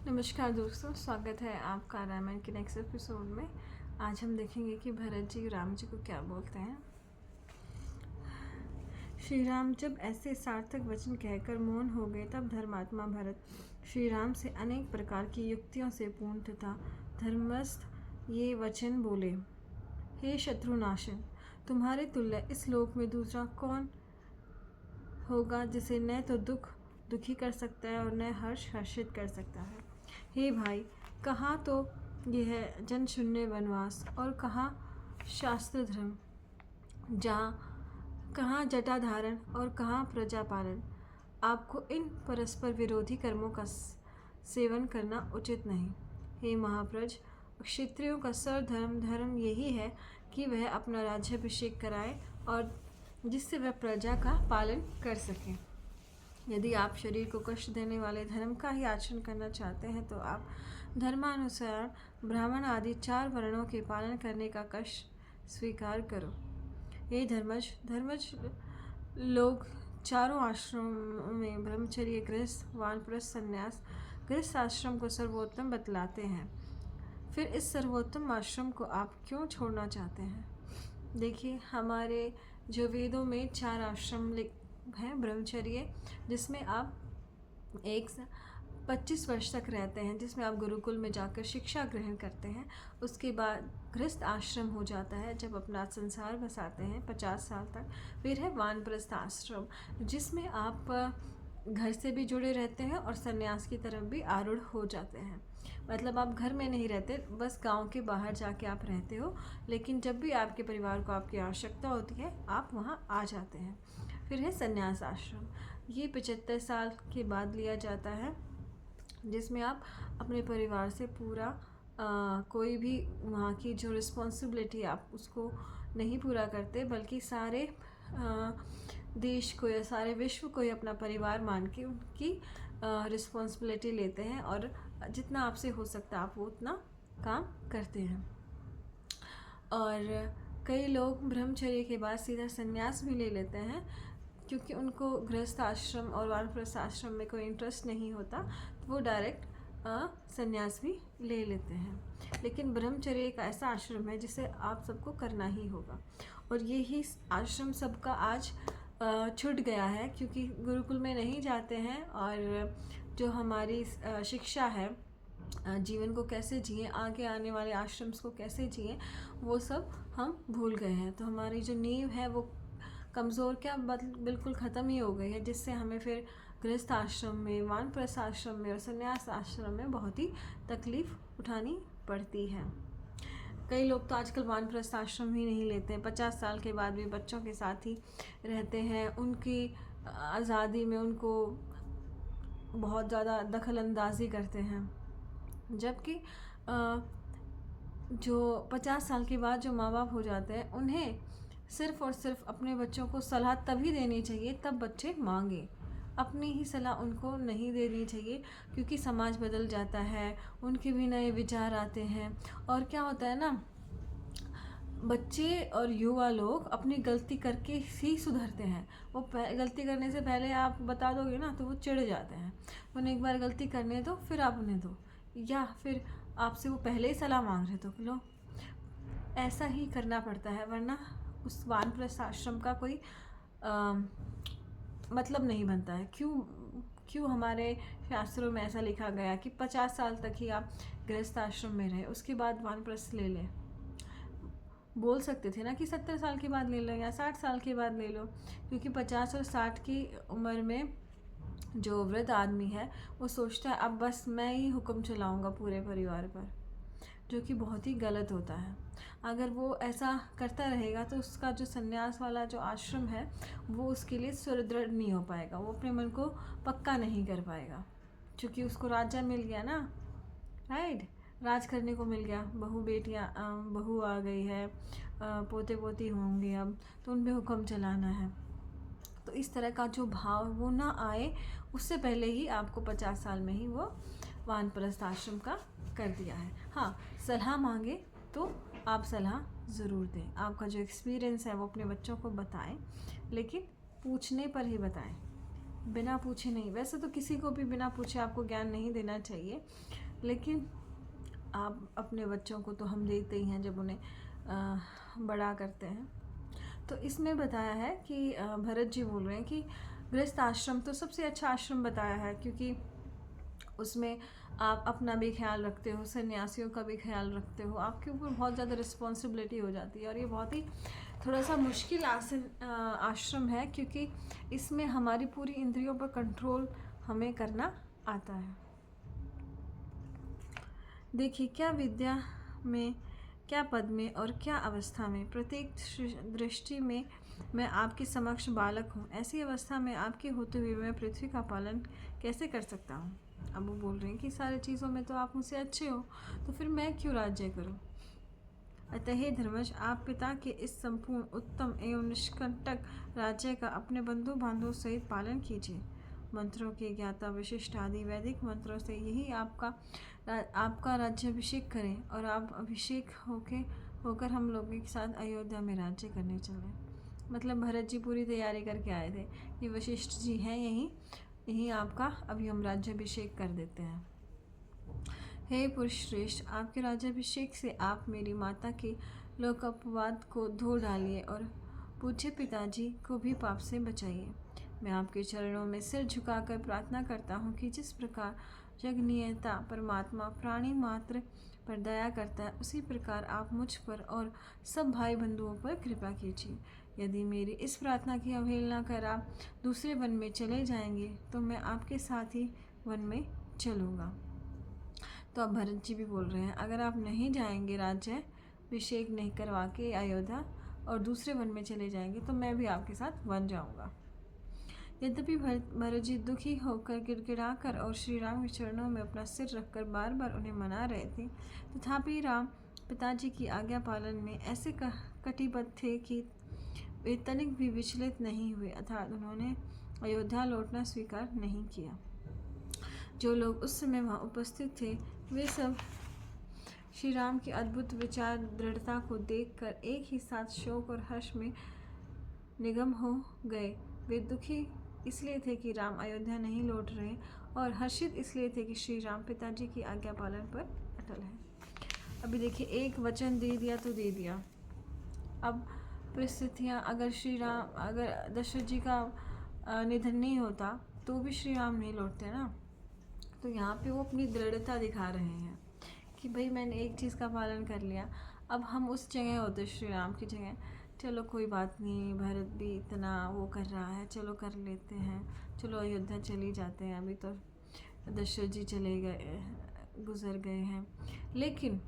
नमस्कार दोस्तों, स्वागत है आपका रामायण के नेक्स्ट एपिसोड में। आज हम देखेंगे कि भरत जी राम जी को क्या बोलते हैं। श्री राम जब ऐसे सार्थक वचन कहकर मौन हो गए, तब धर्मात्मा भरत श्री राम से अनेक प्रकार की युक्तियों से पूर्ण तथा धर्मस्थ ये वचन बोले। हे शत्रुनाशन, तुम्हारे तुल्य इस लोक में दूसरा कौन होगा जिसे न तो दुखी कर सकता है और न हर्ष हर्षित कर सकता है। हे भाई, कहाँ तो यह जन शून्य वनवास और कहाँ शास्त्र धर्म, कहाँ जटा धारण और कहाँ प्रजा पालन। आपको इन परस्पर विरोधी कर्मों का सेवन करना उचित नहीं। हे महाप्रज, क्षत्रियों का धर्म यही है कि वह अपना राज्याभिषेक कराए और जिससे वह प्रजा का पालन कर सके। यदि आप शरीर को कष्ट देने वाले धर्म का ही आचरण करना चाहते हैं तो आप धर्मानुसार ब्राह्मण आदि 4 वर्णों के पालन करने का कष्ट स्वीकार करो। ये धर्मज लोग चारों आश्रमों में ब्रह्मचर्य, गृहस्थ, वानप्रस्थ, संन्यास, गृहस्थ आश्रम को सर्वोत्तम बतलाते हैं। फिर इस सर्वोत्तम आश्रम को आप क्यों छोड़ना चाहते हैं? देखिए, हमारे जो वेदों में 4 आश्रम हैं। ब्रह्मचर्य, जिसमें आप 25 वर्ष तक रहते हैं, जिसमें आप गुरुकुल में जाकर शिक्षा ग्रहण करते हैं। उसके बाद गृहस्थ आश्रम हो जाता है, जब अपना संसार बसाते हैं 50 साल तक। फिर है वानप्रस्थ आश्रम, जिसमें आप घर से भी जुड़े रहते हैं और संन्यास की तरफ भी आरूढ़ हो जाते हैं। मतलब आप घर में नहीं रहते, बस गांव के बाहर जाके आप रहते हो, लेकिन जब भी आपके परिवार को आपकी आवश्यकता होती है आप वहां आ जाते हैं। फिर है संन्यास आश्रम, ये 75 साल के बाद लिया जाता है, जिसमें आप अपने परिवार से पूरा कोई भी वहाँ की जो रिस्पॉन्सिबिलिटी आप उसको नहीं पूरा करते, बल्कि सारे देश को या सारे विश्व को ही अपना परिवार मान के उनकी रिस्पॉन्सिबिलिटी लेते हैं और जितना आपसे हो सकता है आप वो उतना काम करते हैं। और कई लोग ब्रह्मचर्य के बाद सीधा संन्यास भी ले लेते हैं, क्योंकि उनको गृहस्थ आश्रम और वानप्रस्थ आश्रम में कोई इंटरेस्ट नहीं होता, तो वो डायरेक्ट संन्यास भी ले लेते हैं। लेकिन ब्रह्मचर्य एक ऐसा आश्रम है जिसे आप सबको करना ही होगा, और यही आश्रम सबका आज छूट गया है, क्योंकि गुरुकुल में नहीं जाते हैं और जो हमारी शिक्षा है, जीवन को कैसे जिए, आगे आने वाले आश्रम्स को कैसे जिए, वो सब हम भूल गए हैं। तो हमारी जो नींव है वो कमज़ोर बिल्कुल ख़त्म ही हो गई है, जिससे हमें फिर गृहस्थ आश्रम में, वानप्रस्थ आश्रम में और संन्यास आश्रम में बहुत ही तकलीफ़ उठानी पड़ती है। कई लोग तो आजकल वानप्रस्थ आश्रम ही नहीं लेते हैं, 50 साल के बाद भी बच्चों के साथ ही रहते हैं। उनकी आज़ादी में उनको बहुत ज़्यादा दखल अंदाजी करते हैं, जबकि जो 50 साल के बाद जो माँ बाप हो जाते हैं, उन्हें सिर्फ़ और सिर्फ अपने बच्चों को सलाह तभी देनी चाहिए तब बच्चे मांगे। अपनी ही सलाह उनको नहीं देनी चाहिए, क्योंकि समाज बदल जाता है, उनके भी नए विचार आते हैं। और क्या होता है ना, बच्चे और युवा लोग अपनी गलती करके ही सुधरते हैं। वो गलती करने से पहले आप बता दोगे ना तो वो चिढ़ जाते हैं। उन्हें एक बार गलती करने दो, फिर आप उन्हें दो, या फिर आपसे वो पहले ही सलाह मांग रहे तो लो। ऐसा ही करना पड़ता है, वरना उस वानप्रस्थ आश्रम का कोई मतलब नहीं बनता है। क्यों हमारे शास्त्रों में ऐसा लिखा गया कि 50 साल तक ही आप गृहस्थ आश्रम में रहे, उसके बाद वानप्रस्थ ले लें। बोल सकते थे ना कि 70 साल के बाद ले लो या 60 साल के बाद ले लो, क्योंकि 50 और 60 की उम्र में जो वृद्ध आदमी है वो सोचता है अब बस मैं ही हुक्म चलाऊंगा पूरे परिवार पर, जो कि बहुत ही गलत होता है। अगर वो ऐसा करता रहेगा तो उसका जो संन्यास वाला जो आश्रम है वो उसके लिए सुदृढ़ नहीं हो पाएगा, वो अपने मन को पक्का नहीं कर पाएगा, क्योंकि उसको राज्य मिल गया ना, राइट, राज करने को मिल गया, बहू आ गई है, पोते पोती होंगे अब, तो उन पर हुक्म चलाना है। तो इस तरह का जो भाव वो ना आए, उससे पहले ही आपको 50 साल में ही वो वानप्रस्थ आश्रम का कर दिया है। हाँ, सलाह मांगे तो आप सलाह ज़रूर दें, आपका जो एक्सपीरियंस है वो अपने बच्चों को बताएं, लेकिन पूछने पर ही बताएं। बिना पूछे नहीं, वैसे तो किसी को भी बिना पूछे आपको ज्ञान नहीं देना चाहिए, लेकिन आप अपने बच्चों को तो हम देते ही हैं जब उन्हें बड़ा करते हैं। तो इसमें बताया है कि भरत जी बोल रहे हैं कि गृहस्थ आश्रम तो सबसे अच्छा आश्रम बताया है, क्योंकि उसमें आप अपना भी ख्याल रखते हो, सन्यासियों का भी ख्याल रखते हो, आपके ऊपर बहुत ज़्यादा रिस्पॉन्सिबिलिटी हो जाती है। और ये बहुत ही थोड़ा सा मुश्किल आश्रम है, क्योंकि इसमें हमारी पूरी इंद्रियों पर कंट्रोल हमें करना आता है। देखिए, क्या विद्या में, क्या पद में और क्या अवस्था में, प्रत्येक दृष्टि में मैं आपके समक्ष बालक हूँ। ऐसी अवस्था में आपके होते हुए मैं पृथ्वी का पालन कैसे कर सकता हूँ। अब वो बोल रहे हैं कि सारी चीज़ों में तो आप मुझसे अच्छे हो, तो फिर मैं क्यों राज्य करूँ। अतः हे धर्मज, आप पिता के इस संपूर्ण उत्तम एवं निष्कंटक राज्य का अपने बंधु बांधवों सहित पालन कीजिए। मंत्रों के ज्ञाता विशिष्ट आदि वैदिक मंत्रों से यही आपका राज्याभिषेक करें, और आप अभिषेक होकर हम लोगों के साथ अयोध्या में राज्य करने चले। मतलब भरत जी पूरी तैयारी करके आए थे कि वशिष्ठ जी हैं यहीं आपका अभी हम राज्याभिषेक कर देते हैं। हे पुरुष श्रेष्ठ, आपके राज्याभिषेक से आप मेरी माता के लोक अपवाद को धो डालिए और पूज्य पिताजी को भी पाप से बचाइए। मैं आपके चरणों में सिर झुकाकर प्रार्थना करता हूँ कि जिस प्रकार जगनियता परमात्मा प्राणी मात्र पर दया करता है, उसी प्रकार आप मुझ पर और सब भाई बंधुओं पर कृपा कीजिए। यदि मेरी इस प्रार्थना की अवहेलना कर आप दूसरे वन में चले जाएंगे, तो मैं आपके साथ ही वन में चलूँगा। तो अब भरत जी भी बोल रहे हैं, अगर आप नहीं जाएंगे राज्याभिषेक नहीं करवा के अयोध्या और दूसरे वन में चले जाएंगे, तो मैं भी आपके साथ वन जाऊँगा। यद्यपि भरत जी दुखी होकर गिड़गिड़ाकर और श्री राम के चरणों में अपना सिर रखकर बार बार उन्हें मना रहे थे, तथापि राम पिताजी की आज्ञा पालन में ऐसे कटिबद्ध थे कि वे तनिक भी विचलित नहीं हुए, अर्थात उन्होंने अयोध्या लौटना स्वीकार नहीं किया। जो लोग उस समय वहाँ उपस्थित थे, वे सब श्री राम की अद्भुत विचार दृढ़ता को देखकर एक ही साथ शोक और हर्ष में निगम हो गए। वे दुखी इसलिए थे कि राम अयोध्या नहीं लौट रहे, और हर्षित इसलिए थे कि श्री राम पिताजी की आज्ञा पालन पर अटल है। अभी देखिए, एक वचन दे दिया तो दे दिया। अब परिस्थितियाँ, अगर दशरथ जी का निधन नहीं होता तो भी श्री राम नहीं लौटते ना। तो यहाँ पे वो अपनी दृढ़ता दिखा रहे हैं कि भाई मैंने एक चीज़ का पालन कर लिया, अब हम उस जगह होते श्री राम की जगह, चलो कोई बात नहीं, भरत भी इतना वो कर रहा है, चलो कर लेते हैं, चलो अयोध्या चली जाते हैं, अभी तो दशरथ जी चले गए, गुजर गए हैं। लेकिन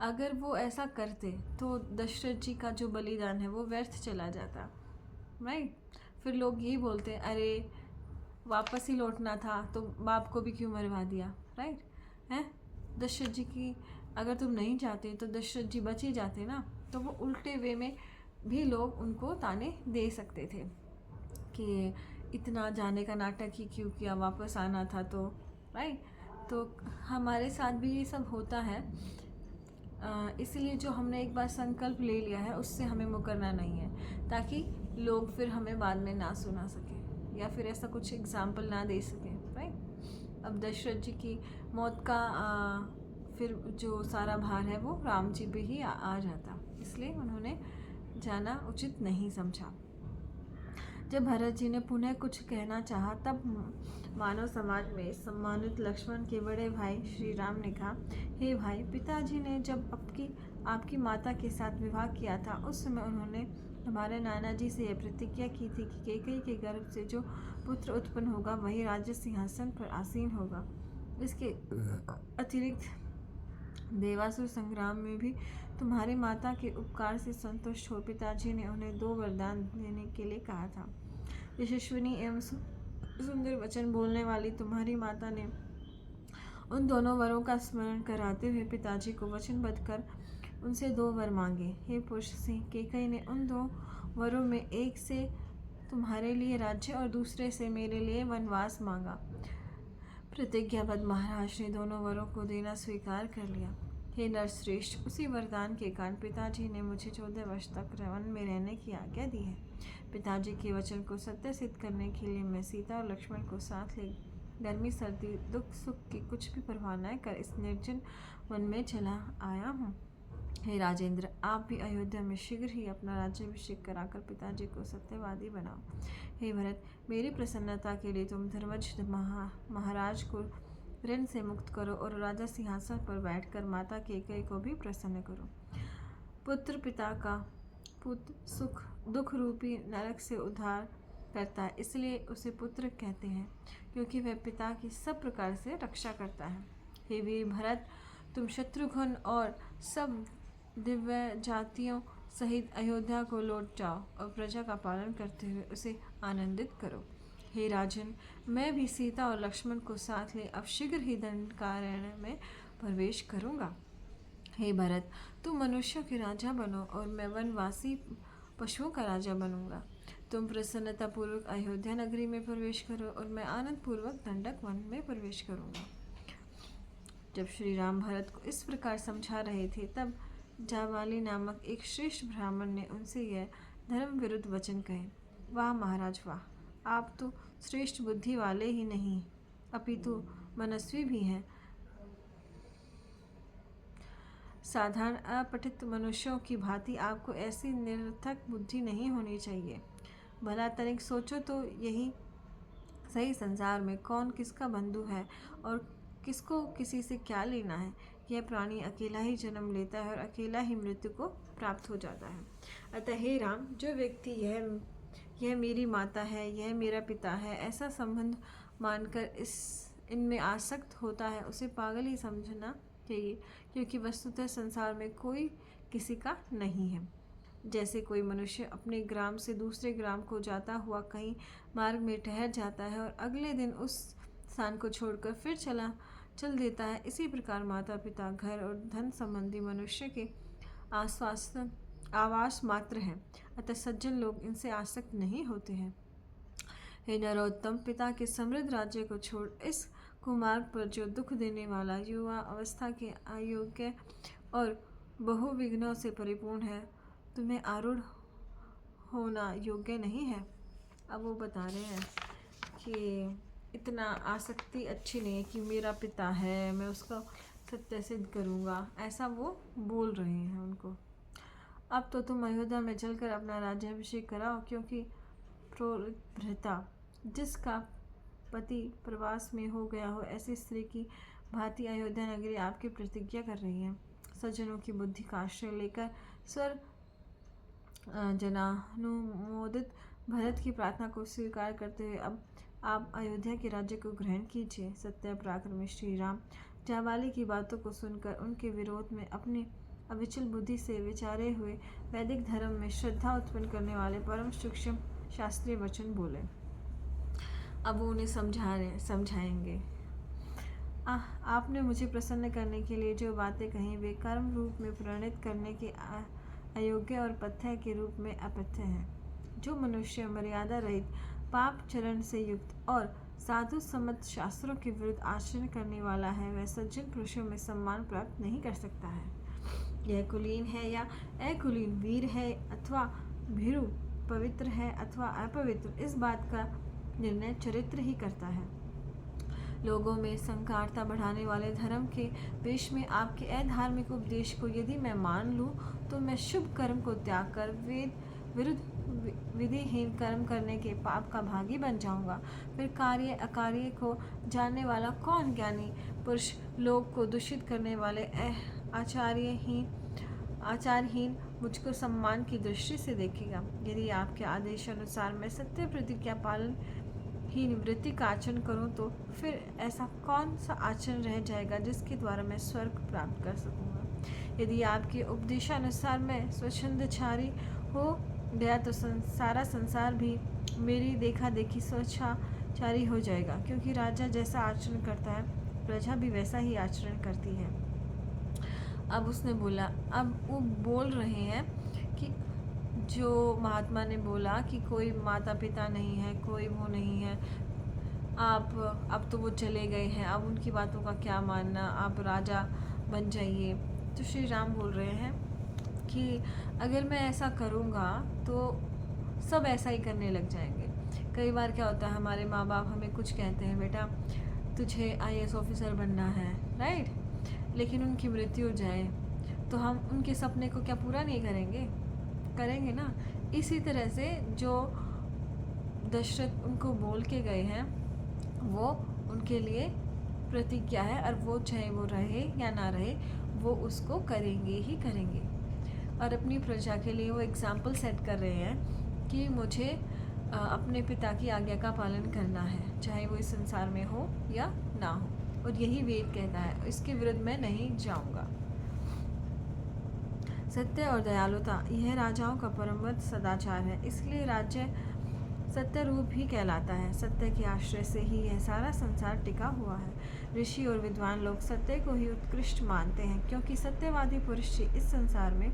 अगर वो ऐसा करते तो दशरथ जी का जो बलिदान है वो व्यर्थ चला जाता, राइट। फिर लोग यही बोलते, अरे वापस ही लौटना था तो बाप को भी क्यों मरवा दिया, राइट हैं। दशरथ जी की अगर तुम नहीं जाते तो दशरथ जी बच ही जाते ना। तो वो उल्टे वे में भी लोग उनको ताने दे सकते थे कि इतना जाने का नाटक ही क्यों किया, वापस आना था तो, राइट। तो हमारे साथ भी ये सब होता है, इसलिए जो हमने एक बार संकल्प ले लिया है उससे हमें मुकरना नहीं है, ताकि लोग फिर हमें बाद में ना सुना सके या फिर ऐसा कुछ एग्जाम्पल ना दे सके, राइट। अब दशरथ जी की मौत का फिर जो सारा भार है वो राम जी पे ही आ जाता, इसलिए उन्होंने जाना उचित नहीं समझा। जब भरत जी ने पुनः कुछ कहना चाहा, तब मानव समाज में सम्मानित लक्ष्मण के बड़े भाई श्री राम ने कहा, हे भाई, पिताजी ने जब आपकी माता के साथ विवाह किया था, उस समय उन्होंने हमारे नाना जी से यह प्रतिज्ञा की थी कि कैकेयी के गर्भ से जो पुत्र उत्पन्न होगा वही राज्य सिंहासन पर आसीन होगा। इसके अतिरिक्त देवासुर संग्राम में भी तुम्हारी माता के उपकार से संतुष्ट हो पिताजी ने उन्हें 2 वरदान देने के लिए कहा था। यशस्विनी एवं सुंदर वचन बोलने वाली तुम्हारी माता ने उन दोनों वरों का स्मरण कराते हुए पिताजी को वचनबद्ध कर उनसे 2 वर मांगे। हे पुरुष सिंह, कैकेयी ने उन 2 वरों में एक से तुम्हारे लिए राज्य और दूसरे से मेरे लिए वनवास मांगा। प्रतिज्ञाबद्ध महाराज ने दोनों वरों को देना स्वीकार कर लिया। हे नरश्रेष्ठ, उसी वरदान के कारण पिताजी ने मुझे 14 वर्ष तक वन में रहने की आज्ञा दी है। पिताजी के वचन को सत्य सिद्ध करने के लिए मैं सीता और लक्ष्मण को साथ ले गर्मी सर्दी दुख सुख की कुछ भी परवाह न कर इस निर्जन वन में चला आया हूँ। हे राजेंद्र, आप भी अयोध्या में शीघ्र ही अपना राज्याभिषेक कराकर पिताजी को सत्यवादी बनाओ। हे भरत, मेरी प्रसन्नता के लिए तुम धर्मज महाराज को ऋण से मुक्त करो और राजा सिंहासन पर बैठकर माता कैकेयी को भी प्रसन्न करो। पुत्र पिता का पुत्र सुख दुख रूपी नरक से उद्धार करता है, इसलिए उसे पुत्र कहते हैं, क्योंकि वह पिता की सब प्रकार से रक्षा करता है। हे वीर भरत, तुम शत्रुघ्न और सब दिव्य जातियों सहित अयोध्या को लौट जाओ और प्रजा का पालन करते हुए उसे आनंदित करो। हे राजन, मैं भी सीता और लक्ष्मण को साथ ले अब शीघ्र ही दंडकारण्य में प्रवेश करूंगा। हे भरत, तुम मनुष्यों के राजा बनो और मैं वनवासी पशुओं का राजा बनूंगा। तुम प्रसन्नतापूर्वक अयोध्या नगरी में प्रवेश करो और मैं आनंद पूर्वक दंडक वन में प्रवेश करूंगा। जब श्री राम भरत को इस प्रकार समझा रहे थे, तब जाबाली नामक एक श्रेष्ठ ब्राह्मण ने उनसे यह धर्म विरुद्ध वचन कहे। वाह महाराज वाह, आप तो श्रेष्ठ बुद्धि वाले ही नहीं अपितु मनस्वी भी हैं। साधारण अपठित मनुष्यों की भांति आपको ऐसी निरर्थक बुद्धि नहीं होनी चाहिए। भला तनिक सोचो तो यही सही, संसार में कौन किसका बंधु है और किसको किसी से क्या लेना है। यह प्राणी अकेला ही जन्म लेता है और अकेला ही मृत्यु को प्राप्त हो जाता है। अतः हे राम, जो व्यक्ति यह मेरी माता है, यह मेरा पिता है, ऐसा संबंध मानकर इनमें आसक्त होता है, उसे पागल ही समझना चाहिए, क्योंकि वस्तुतः संसार में कोई किसी का नहीं है। जैसे कोई मनुष्य अपने ग्राम से दूसरे ग्राम को जाता हुआ कहीं मार्ग में ठहर जाता है और अगले दिन उस स्थान को छोड़कर फिर चल देता है, इसी प्रकार माता पिता घर और धन संबंधी मनुष्य के आवास मात्र हैं। अतः सज्जन लोग इनसे आसक्त नहीं होते हैं। हे नरोत्तम, पिता के समृद्ध राज्य को छोड़ इस कुमार्ग पर जो दुख देने वाला युवा अवस्था के अयोग्य और बहुविघ्नों से परिपूर्ण है, तुम्हें आरूढ़ होना योग्य नहीं है। अब वो बता रहे हैं कि इतना आसक्ति अच्छी नहीं है कि मेरा पिता है, मैं उसका सत्य सिद्ध करूँगा, ऐसा वो बोल रहे हैं उनको। अब तो तुम अयोध्या में चलकर अपना राज्याभिषेक कराओ, क्योंकि प्रोभृता जिसका पति प्रवास में हो गया हो, ऐसी स्त्री की भांति अयोध्या नगरी आपकी प्रतिज्ञा कर रही है। सज्जनों की बुद्धि का आश्रय लेकर स्वर जनानुमोदित भरत की प्रार्थना को स्वीकार करते हुए अब आप अयोध्या के राज्य को ग्रहण कीजिए। सत्य पराक्रमी श्री राम जाबाली की बातों को सुनकर उनके विरोध में अपनी अविचल बुद्धि से विचारे हुए वैदिक धर्म में श्रद्धा उत्पन्न करने वाले परम सूक्ष्म शास्त्रीय वचन बोले। अब वो उन्हें समझाएंगे। आपने मुझे प्रसन्न करने के लिए जो बातें कही, वे कर्म रूप में प्रणित करने के अयोग्य और पथ्य के रूप में अपथ्य हैं। जो मनुष्य मर्यादा रहित पाप चरण से युक्त और साधु सम्मत शास्त्रों के विरुद्ध आचरण करने वाला है, वह सज्जन पुरुषों में सम्मान प्राप्त नहीं कर सकता है। यह कुलीन है या अकुलीन, वीर है अथवा भीरु, पवित्र है अथवा अपवित्र, इस बात का निर्णय चरित्र ही करता है। लोगों में संकारता बढ़ाने वाले धर्म के वेश में आपके अधार्मिक उपदेश को यदि मैं मान लूँ, तो मैं शुभ कर्म को त्याग कर वेद विरुद्ध विधिहीन कर्म करने के पाप का भागी बन जाऊंगा। फिर कार्य अकार्य को जानने वाला कौन ज्ञानी पुरुष लोग को दूषित करने वाले आचारहीन मुझको सम्मान की दृष्टि से देखेगा। यदि आपके आदेश अनुसार मैं सत्य प्रतिज्ञा पालन ही निवृत्ति का आचरण करूं, तो फिर ऐसा कौन सा आचरण रह जाएगा जिसके द्वारा मैं स्वर्ग प्राप्त कर सकूंगा। यदि आपके उपदेशानुसार मैं स्वच्छंदचारी हो गया, तो सारा संसार भी मेरी देखा देखी स्वच्छाचारी हो जाएगा, क्योंकि राजा जैसा आचरण करता है, प्रजा भी वैसा ही आचरण करती है। अब उसने बोला, अब वो बोल रहे हैं कि जो महात्मा ने बोला कि कोई माता पिता नहीं है, कोई वो नहीं है, आप अब तो वो चले गए हैं, अब उनकी बातों का क्या मानना, आप राजा बन जाइए। तो श्री राम बोल रहे हैं कि अगर मैं ऐसा करूँगा तो सब ऐसा ही करने लग जाएंगे। कई बार क्या होता है, हमारे माँ बाप हमें कुछ कहते हैं, बेटा तुझे आईएएस ऑफिसर बनना है, राइट, लेकिन उनकी मृत्यु हो जाए तो हम उनके सपने को क्या पूरा नहीं करेंगे? करेंगे ना। इसी तरह से जो दशरथ उनको बोल के गए हैं वो उनके लिए प्रतिज्ञा है, और वो चाहे वो रहे या ना रहे वो उसको करेंगे ही करेंगे। और अपनी प्रजा के लिए वो एग्जाम्पल सेट कर रहे हैं कि मुझे अपने पिता की आज्ञा का पालन करना है, चाहे वो इस संसार में हो या ना हो। और यही वेद कहता है, इसके विरुद्ध मैं नहीं जाऊंगा। सत्य और दयालुता यह राजाओं का परमत सदाचार है, इसलिए राज्य सत्य रूप ही कहलाता है। सत्य के आश्रय से ही यह सारा संसार टिका हुआ है। ऋषि और विद्वान लोग सत्य को ही उत्कृष्ट मानते हैं, क्योंकि सत्यवादी पुरुष ही इस संसार में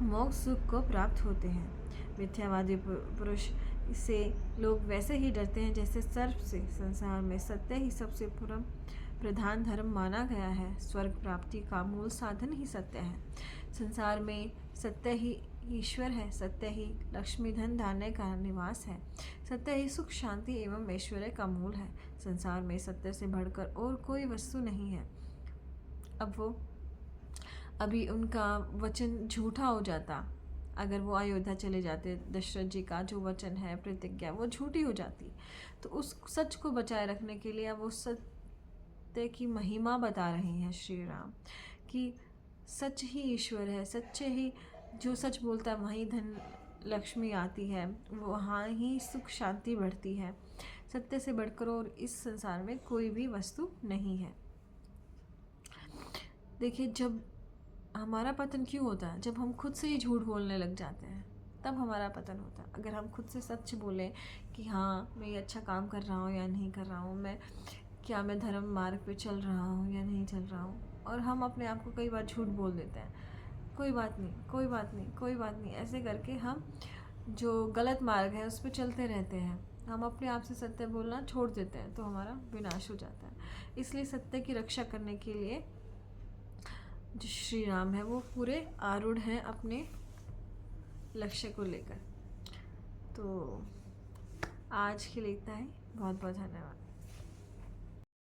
मोक्ष सुख को प्राप्त होते हैं। मिथ्यावादी पुरुष से लोग वैसे ही डरते हैं जैसे सर्प से। संसार में सत्य ही सबसे प्रधान धर्म माना गया है। स्वर्ग प्राप्ति का मूल साधन ही सत्य है। संसार में सत्य ही ईश्वर है, सत्य ही लक्ष्मी धन धान्य का निवास है, सत्य ही सुख शांति एवं ऐश्वर्य का मूल है। संसार में सत्य से बढ़कर और कोई वस्तु नहीं है। अभी उनका वचन झूठा हो जाता, अगर वो अयोध्या चले जाते, दशरथ जी का जो वचन है, प्रतिज्ञा, वो झूठी हो जाती। तो उस सच को बचाए रखने के लिए वो सत्य की महिमा बता रहे हैं श्री राम, कि सच ही ईश्वर है, सच्चे ही जो सच बोलता है वहीं धन लक्ष्मी आती है, वहाँ ही सुख शांति बढ़ती है। सत्य से बढ़कर और इस संसार में कोई भी वस्तु नहीं है। देखिए, जब हमारा पतन क्यों होता है? जब हम खुद से ही झूठ बोलने लग जाते हैं, तब हमारा पतन होता है। अगर हम खुद से सच बोलें कि हाँ मैं ये अच्छा काम कर रहा हूँ या नहीं कर रहा हूँ, मैं धर्म मार्ग पे चल रहा हूँ या नहीं चल रहा हूँ, और हम अपने आप को कई बार झूठ बोल देते हैं, कोई बात नहीं, कोई बात नहीं, कोई बात नहीं, ऐसे करके हम जो गलत मार्ग है उस पर चलते रहते हैं। हम अपने आप से सत्य बोलना छोड़ देते हैं तो हमारा विनाश हो जाता है। इसलिए सत्य की रक्षा करने के लिए जो श्री राम है वो पूरे आरूढ़ हैं अपने लक्ष्य को लेकर। तो आज के लिए इतना ही। बहुत बहुत धन्यवाद।